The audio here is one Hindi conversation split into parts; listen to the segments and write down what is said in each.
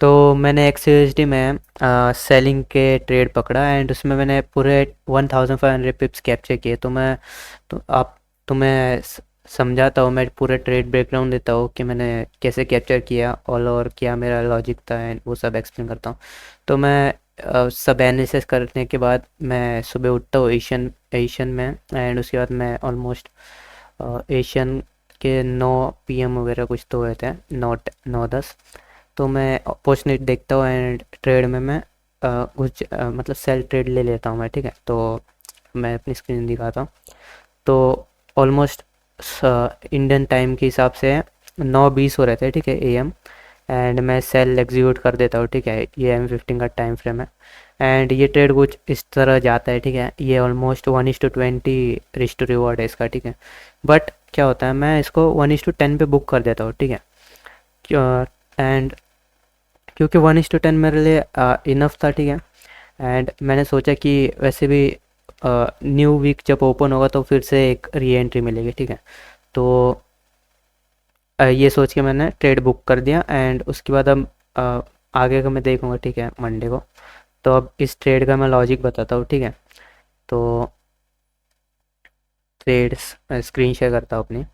तो मैंने XUSD में सेलिंग के ट्रेड पकड़ा एंड उसमें मैंने पूरे 1500 पिप्स कैप्चर किए। तो आप तुम्हें समझाता हूँ, मैं पूरा ट्रेड ब्रेकडाउन देता हूँ कि मैंने कैसे कैप्चर किया ऑल और क्या मेरा लॉजिक था एंड वो सब एक्सप्लेन करता हूँ। तो मैं सब एनालिसिस करने के बाद मैं सुबह उठता हूँ एशियन एशियन में एंड उसके बाद मैं ऑलमोस्ट एशियन के 9 PM वगैरह कुछ तो हुए थे, 9 9 10। तो मैं अपॉर्चुनिटी देखता हूँ एंड ट्रेड में मैं कुछ मतलब सेल ट्रेड ले लेता हूँ मैं, ठीक है। तो मैं अपनी स्क्रीन दिखाता हूँ। तो ऑलमोस्ट इंडियन टाइम के हिसाब से 9:20 हो रहे थे, ठीक है, AM। एंड मैं सेल एग्जीक्यूट कर देता हूँ, ठीक है। ये M15 का टाइम फ्रेम है एंड ये ट्रेड कुछ इस तरह जाता है, ठीक है। ये ऑलमोस्ट 1:20 रिस्क टू रिवॉर्ड है इसका, ठीक है। बट क्या होता है, मैं इसको 1:10 पे बुक कर देता हूँ, ठीक है। एंड क्योंकि 1:10 मेरे लिए इनफ था, ठीक है। एंड मैंने सोचा कि वैसे भी न्यू वीक जब ओपन होगा तो फिर से एक री एंट्री मिलेगी, ठीक है। तो ये सोच के मैंने ट्रेड बुक कर दिया एंड उसके बाद अब आगे का मैं देखूंगा, ठीक है, मंडे को। तो अब इस ट्रेड का मैं लॉजिक बताता हूँ, ठीक है। तो ट्रेड स्क्रीन शेयर करता हूँ अपनी।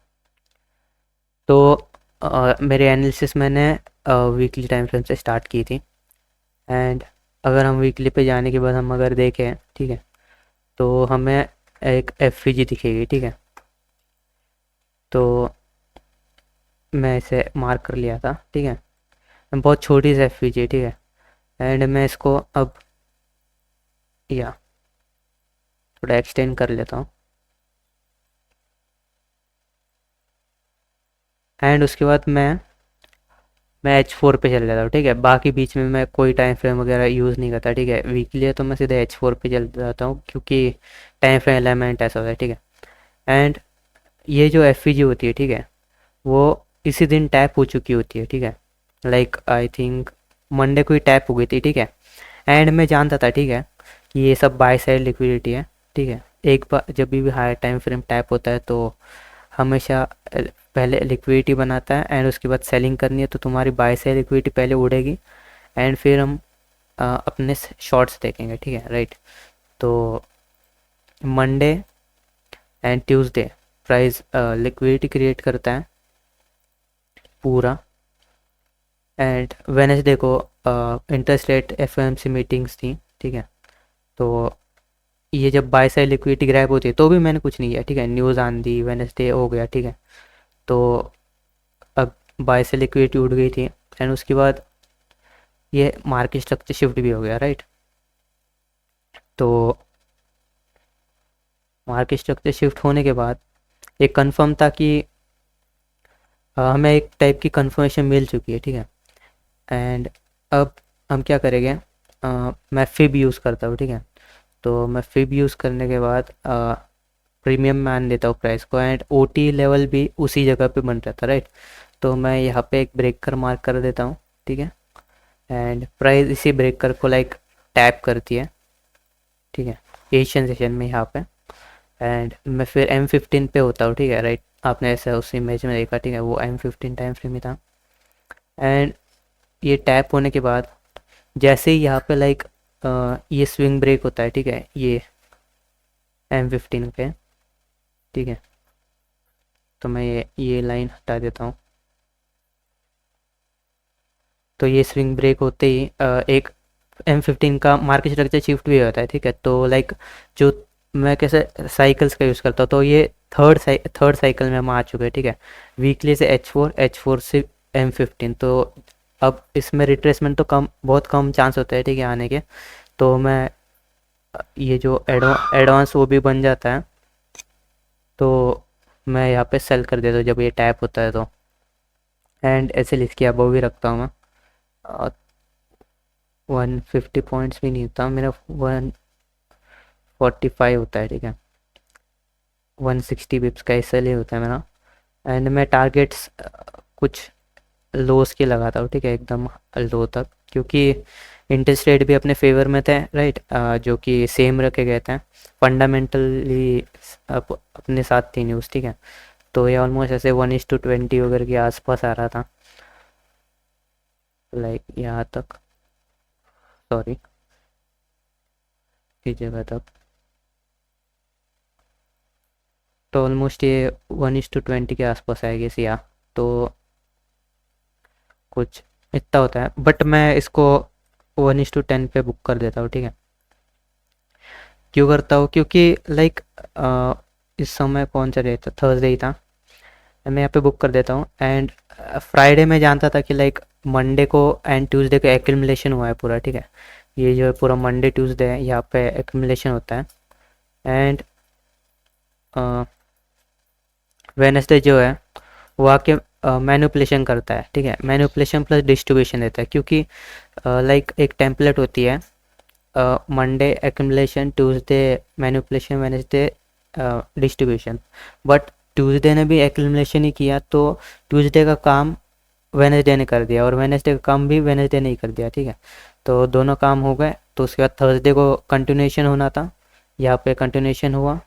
तो मेरे एनालिसिस मैंने वीकली टाइम फ्रेम से स्टार्ट की थी एंड अगर हम वीकली पे जाने के बाद हम अगर देखें, ठीक है, तो हमें एक एफवीजी दिखेगी, ठीक है। तो मैं इसे मार्क कर लिया था, ठीक है। बहुत छोटी सी एफवीजी, ठीक है। एंड मैं इसको अब या थोड़ा एक्सटेंड कर लेता हूँ एंड उसके बाद मैं H4 पे चल जाता हूँ, ठीक है। बाकी बीच में मैं कोई टाइम फ्रेम वगैरह यूज़ नहीं करता, ठीक है। वीकली है तो मैं सीधे H4 पे चल जाता हूँ क्योंकि टाइम फ्रेम एलिमेंट ऐसा होता है, ठीक है। एंड ये जो एफवीजी होती है, ठीक है, वो इसी दिन टैप हो चुकी होती है, ठीक है। लाइक आई थिंक मंडे को ही टैप हो गई थी, ठीक है। एंड मैं जानता था, ठीक है, कि ये सब बाय साइड लिक्विडिटी है, ठीक है। एक बार जब भी हाई टाइम फ्रेम टैप होता है तो हमेशा पहले लिक्विडिटी बनाता है एंड उसके बाद सेलिंग करनी है तो तुम्हारी बाय साइड लिक्विडिटी पहले उड़ेगी एंड फिर हम अपने शॉर्ट्स देखेंगे, ठीक है, राइट। तो Monday and Tuesday price liquidity create करता है पूरा एंड वेनेसडे को इंटरेस्ट रेट एफओएमसी मीटिंग्स थी, ठीक है। तो ये जब बाय साइड लिक्विडिटी ग्रैब होती है तो भी मैंने कुछ नहीं किया, ठीक है। न्यूज़ आन दी, वेनेसडे हो गया, ठीक है। तो अब बाय साइड लिक्विडिटी उड़ गई थी एंड उसके बाद ये मार्केट स्ट्रक्चर शिफ्ट भी हो गया, राइट। तो मार्केट स्ट्रक्चर शिफ्ट होने के बाद ये कंफर्म था कि हमें एक टाइप की कंफर्मेशन मिल चुकी है, ठीक है। एंड अब हम क्या करेंगे, मैं फिब यूज़ करता हूँ, ठीक है। तो मैं फिब यूज़ करने के बाद प्रीमियम मान देता हूँ प्राइस को एंड ओटी लेवल भी उसी जगह पे बन रहा था, राइट। तो मैं यहाँ पे एक ब्रेकर मार्क कर देता हूँ, ठीक है। एंड प्राइस इसी ब्रेकर को लाइक टैप करती है, ठीक है, एशियन सेशन में यहाँ पे। एंड मैं फिर M15 पे होता हूँ, ठीक है, राइट। आपने ऐसा उस इमेज में देखा, ठीक है, वो M15 टाइम फ्रेम ही था। एंड ये टैप होने के बाद जैसे ही यहाँ पे लाइक ये स्विंग ब्रेक होता है, ठीक है, ये M15 पे, ठीक है। तो मैं ये लाइन हटा देता हूँ। तो ये स्विंग ब्रेक होते ही एक M15 का मार्केट स्ट्रक्चर शिफ्ट भी होता है, ठीक है। तो लाइक जो मैं कैसे साइकिल्स का यूज़ करता हूँ, तो ये थर्ड साइकिल में हम आ चुके हैं, ठीक है। वीकली से H4 से M15। तो अब इसमें रिट्रेसमेंट तो कम, बहुत कम चांस होता है, ठीक है, आने के। तो मैं ये जो एडवांस वो भी बन जाता है। तो मैं यहाँ पे सेल कर देता हूँ जब ये टैप होता है तो। एंड ऐसे लिख के अबव भी रखता हूँ मैं। 150 पॉइंट्स भी नहीं होता मेरा, 145 होता है, ठीक है। 160 बिप्स का SLA होता है मेरा। एंड मैं टारगेट्स कुछ लोस के लगाता हूँ, ठीक है, एकदम लो तक, क्योंकि इंटरेस्ट रेट भी अपने फेवर में थे, राइट। जो कि सेम रखे गए थे फंडामेंटली, अपने साथ थी न्यूज़, ठीक है। तो ये ऑलमोस्ट ऐसे 1:20 वगैरह के आसपास आ रहा था। लाइक यहाँ तक, सॉरी, इस जगह तक। तो ऑलमोस्ट ये 1:20 के आसपास आएगी सी, या तो कुछ इतना होता है, बट मैं इसको 1:10 पे बुक कर देता हूँ, ठीक है। क्यों करता हूँ, क्योंकि लाइक इस समय कौन सा डे था, थर्सडे ही था, मैं यहाँ पे बुक कर देता हूँ। एंड फ्राइडे में जानता था कि लाइक मंडे को एंड ट्यूसडे को एक्यूमुलेशन हुआ है पूरा, ठीक है। ये जो है पूरा मंडे ट्यूसडे है, यहाँ पे एक्यूमुलेशन होता है। एंड वेनसडे जो है वो आके मैनिपुलेशन करता है, ठीक है। मैनिपुलेशन प्लस डिस्ट्रीब्यूशन देता है, क्योंकि लाइक एक टेम्पलेट होती है, Monday accumulation, Tuesday manipulation, Wednesday distribution. But Tuesday ने भी एक्यूमुलेशन ही किया, तो ट्यूसडे का काम वेनसडे ने कर दिया और वेनसडे का काम भी वेनसडे ने ही कर दिया, ठीक है। तो दोनों काम हो गए। तो उसके बाद थर्सडे को कंटिन्यूएशन होना था, यहाँ पे कंटिन्यूएशन हुआ।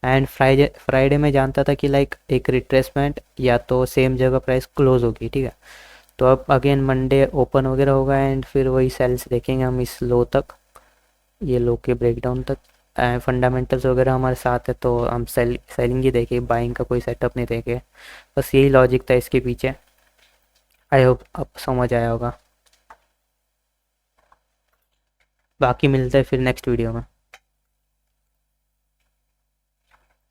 एंड फ्राइडे फ्राइडे में जानता था कि लाइक एक रिट्रेसमेंट या तो सेम जगह प्राइस क्लोज होगी, ठीक है। तो अब अगेन मंडे ओपन वगैरह होगा एंड फिर वही सेल्स देखेंगे हम इस लो तक, ये लो के ब्रेकडाउन तक। फंडामेंटल्स वगैरह हमारे साथ है, तो हम सेलिंग ही देखें, बाइंग का कोई सेटअप नहीं देखे। बस यही लॉजिक था इसके पीछे। आई होप अब समझ आया होगा। बाकी मिलते हैं फिर नेक्स्ट वीडियो में।